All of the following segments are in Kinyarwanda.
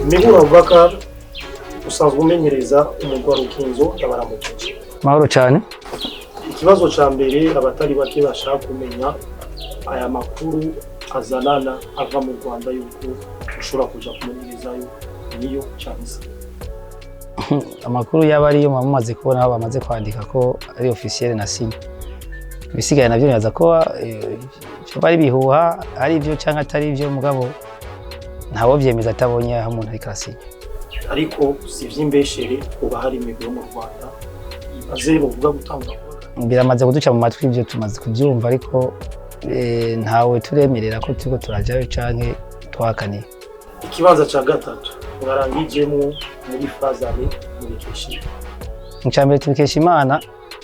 Mibura Abubakar usanzwe umenyereza umugwi wa Rukinzo ndabaramukije. Mahoro cyane. Ikibazo ca mbere abatari bake bashaka kumenya aya makuru azanana ava mu Rwanda yuko ushobora kuja kumenyereza niyo chance. Amakuru y'abari yo mamaze kubona aho bamaze kwandika ko ari officiel na signe. Bisigaye navyo nyaza ko bari bihuha ari byo cyangwa atari byo mugabo ntawo vyemeza atabonye aho umuntu ari karasinya. Ariko si vyimbeshere kuba hari imigwi mu Rwanda imaze bavuga gutanga biramaze kuduca mu matwi ibyo tumaze kubyumva ariko ntawe turemerera ko turiko turajayo canke twakaniye. Ikibanza ca gatatu mwarangijemo muri fazane muri Keshima. Mu cyambere tubikesha Imana,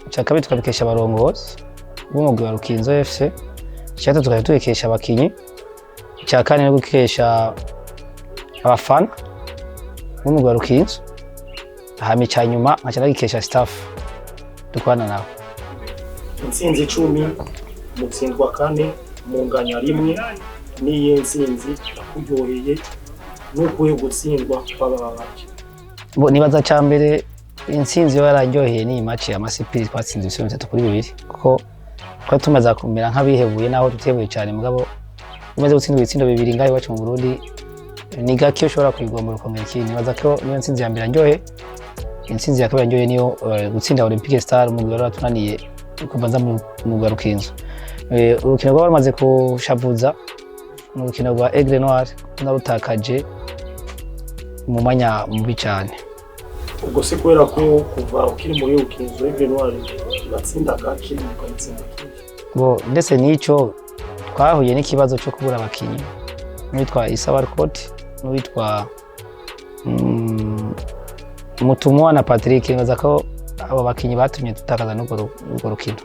cya kabiri tukabikesha abarongozi b'umugwi wa Rukinzo FC, cyatatu tukaba tubikesha abakinyi, cya kane no gukesha abafana b'umugwi wa Rukinzo, hama icya nyuma nkaca nagikesha staff dukwana nabo. Intsinzi 10 mutsindwa 4 munganya rimwe niye ntsinzi kuryoheye nuko gutsindwa kw'ababaje. Nibaza cya mbere intsinzi yo yararyoheye ni match ya Masipiri twatsinze 3-2 kuko twari tumaze kumera nk'abihebuye naho tutebuye cyane mugabo umaze gutsindwa ibitsindo bibiri ngaho iwacu mu Burundi ni gake ushobora kwigombora ukomeye ikindi. Nibaza ko niyo ntsinzi ya mbere ndyohe. Intsinzi ya kabiri ndyohe niyo gutsinda Olympique Star umugwi wari watunaniye kubanza mu Rukinzo. Urukino rwari rumaze kushavuza mu rukino rwa Aigle Noir narutakaje mu mwanya mubi cyane. Ubwo se kubera ko kuva ukiri muri Rukinzo Aigle Noir batsinda gake mu kwitsinda. Ndetse n'icyo twahuye n'ikibazo cyo kubura abakinyi n'uwitwa Issa Barcode n'uwitwa Mutumwa na Patrick ngaza ko abo bakinyi batumye tutakaza n'ubwo rukino.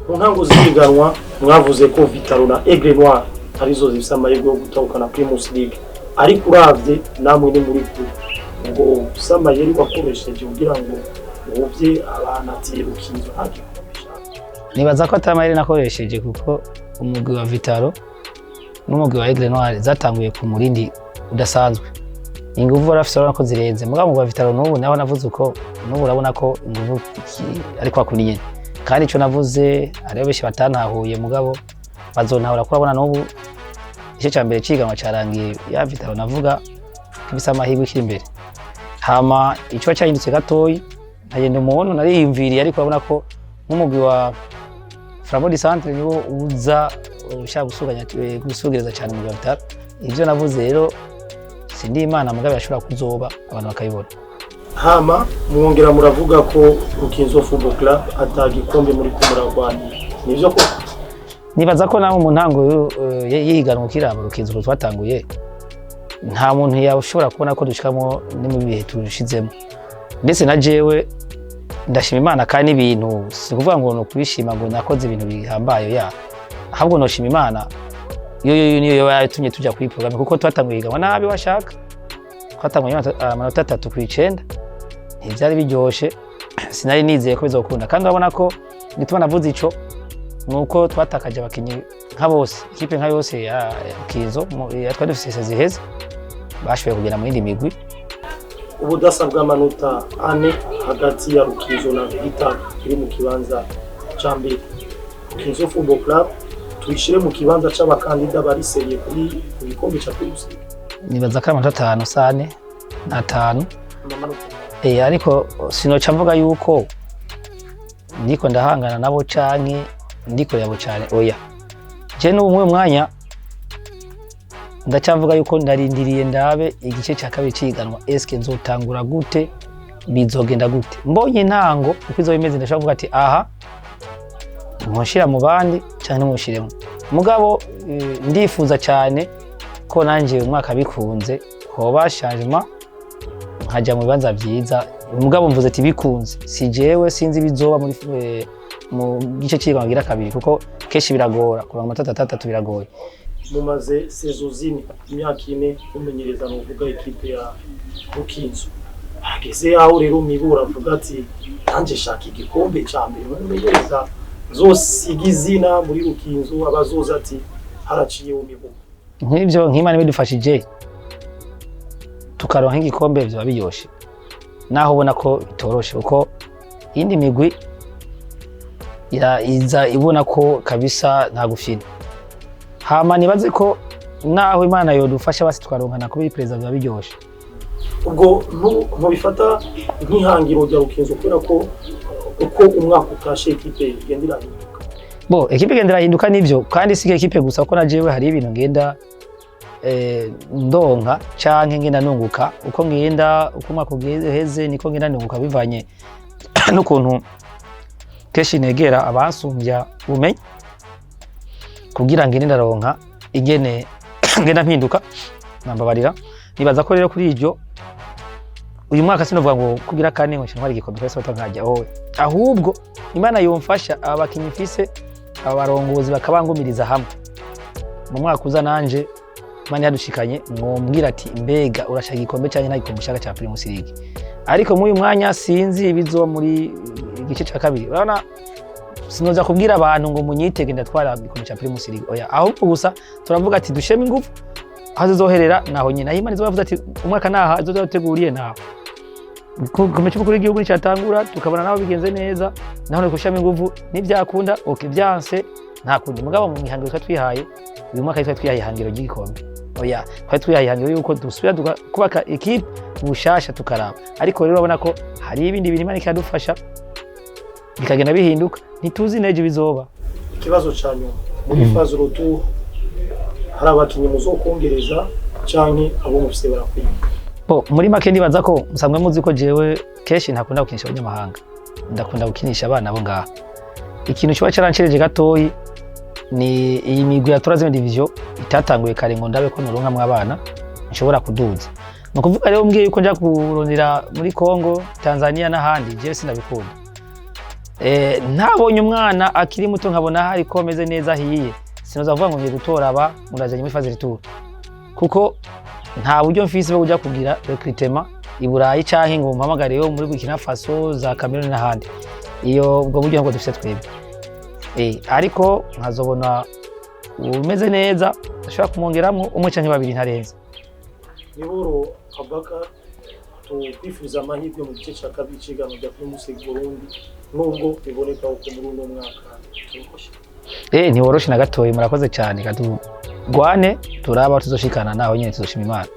Mu ntango z'iganwa mwavuze ko Vitaro na Aigle Noir arizo zifise amahirwe yo gutahukana Primus League, ariko uravye namwe ni muri kuri ngo samayeri wakoresheje kugira ngo ubye abana ati Rukinzo ntagikomesha. Nibaza ko atamayeri nakoresheje kuko umugwi wa Vitaro n'umugwi wa Aigle Noir zatanguye ku murindi udasanzwe. Inguvu barafise urabona ko zirenze mugabo umugwi wa Vitaro n'ubu naho navuze uko n'ubu urabona ko inguvu ariko akuniye kandi ico navuze ari benshi batantahuye mugabo bazontahura ko urabona n'ubu igice cya mbere ciganwa carangiye ya Vitaro navuga kibisa amahirwe kiri imbere. Hama ico cyahindutse gatoyi ntagenda umuntu nariyumviriye ariko urabona ko nk'umugwi wa Flambeau du Centre niwo uza ushaka gusugereza cyane mu Vitaro. Ivyo navuze rero sindi Imana mugabe yashobora kuzoba abantu bakayibona. Hama mwongera muravuga ko Rukinzo Football Club atagikombe muri kumuragwani nivyo ko nibaza ko naho mu ntango yihiganwa kiraba Rukinzo twatanguye nta muntu yashobora kubona ko dushikamo ni mu bihe turushizemo. Ndetse na jewe ndashima Imana kandi ibintu sikuvuga ngo no kubishima ngo nakoze ibintu bihambaye ya ahubwo no shima Imana niyo yatumye tujya kuri program kuko twatanguye higanwa nabi washaka twatanguye amanota 3-9 ntibyari biryoshe sinari nizeye ko bizokunda kandi urabona ko nituma navuze ico nuko twatakaje abakinyi nka bose ikipe nka yose ya Rukinzo twari dufise ziheze bashoboye kugera mu yindi migwi. Ubudasa bw'amanota 4 hagati ya Rukinzo na Vitaro iri mu kibanza ca mbere. Rukinzo Football Club tuyishire mu kibanza c'abakandida bari seriye kuri igikombe ca Primus League. Nibaza ko amanota 5 sane na 5 ariko sinoca mvuga yuko ndiko ndahangana nabo canke ndiko yabo cyane oya. Je n'umwe mwanya ndacyavuga yuko ndarindiriye ndabe igice cya kabiri ciganwa eske nzotangura gute bizogenda gute. Mbonye intango uko izo bimeze ndashaka kuvuga ati aha nkoshira mu bandi cyane mushiremo mugabo ndifuza cyane ko nanje umwaka bikunze hoba changement nkajya mu bibanza byiza mugabo mvuze ati bikunze si jewe sinzi bizoba muri mu gice ciganwa gira kabiri kuko keshi biragora kuva mu 3 biragoye. Mumaze sezo zine imyaka 4 kumenyereza no vuga equipe ya Rukinzo ageze aho rero mibura avuga ati nanje shaka igikombe ca mbere mumenyereza zosigizina muri Rukinzo abazoza ati haraciye umibura nk'ibyo nk'Imana bidufashije tukaronka igikombe vyo biyoshe naho ubona ko bitoroshe uko indi migwi iza ibona ko kabisa nta gufina hama nibaze ko naho Imana yodufasha basi tukaronkana kuba perezida vyo biryoshe ubwo ntubifata nk'ihangiro rya Rukinzo kubera ko uko umwaka utashe ekipe igenda irahinduka bo ekipe igenda irahinduka nivyo kandi si ekipe gusa ko najewe hari ibintu ngenda ndonka canke ngenda nunguka uko ngenda uko umwaka ugeze niko ngenda nunguka bivanye n'ukuntu keshi negera abansumbya umenye kugira ngende ndaronka ingene ngenda mpinduka nambabarira nibaza ko rero kuri iryo uyu mwaka sinovuga ngo kugira kane ngo ntwari igikombe kwese batangajya wowe ahubwo Imana yomfasha abakinyi mfise abarongozi bakabangumiriza hamwe mu mwaka uza nanje Imana yadushikanye ngombwira ati mbega urashaka igikombe cyane nta gikombe ushaka cya Primus League ariko muri uyu mwanya sinzi ibizo muri igice cya kabiri urabona sinoza kubwira abantu ngo munyitege ndatwara igikombe cya Primus League oya ahubwo gusa turavuga ati dusheme ingufu aho zizoherera naho nyine Imana izobavuze ati umwaka naha izoteguriye naho kumecha kuri igihugu cyatangura tukabona naho bigenze neza naho no kushama ingufu nivyakunda okay byanse nta kundi mugabo mu mihangiro twihaye uyu mwaka twihaye ihangiro ry'igikombe oya twihaye ihangiro yuko dusubira kubaka equipe bushasha tukaraba ariko rero urabona ko hari ibindi bintu Imana ikadufasha bikagenda bihinduka ntituzi neje bizoba ikibazo cyanyu muri fazo rotu hari abakinyi muzokongereza canke abo mufise barakwiye muri make ndibaza ko musamwe muzi ko jewe keshi ntakunda gukinisha abanyamahanga ndakunda gukinisha abana bo ngaha ikintu cyo cyarancereje gatoyi ni iyi migwi ya troisième division itatanguye kare ngo ndabe ko noronka mu abana nshobora kuduza no kuvuga rero mbwiye yuko nja kurondera muri Congo Tanzania n'ahandi je sinabikunda ntabonye umwana akiri muto nkabona hari ko meze neza hiye sinoza vuga ngo ngiye gutora aba murajanye muri phase retour kuko nta buryo mfise bwo kujya kugira recruitment iburayi canke ngo mpamagare yo muri Burkina Faso za Cameroon n'ahandi iyo ubwo buryo ngo dufite twebwe ariko nkazobona umeze neza ashaka kumwongeramo umwe canke babiri ntarenze Niboro Abaka twifuza amahirwe mu gice cya kabiri cigano rya Primus League Burundi nubwo biboneka uko muri uno mwaka turikoshe ntiworoshe na gatoyi murakoze cyane kadugwane turaba tuzoshikana naho nyene tuzoshima Imana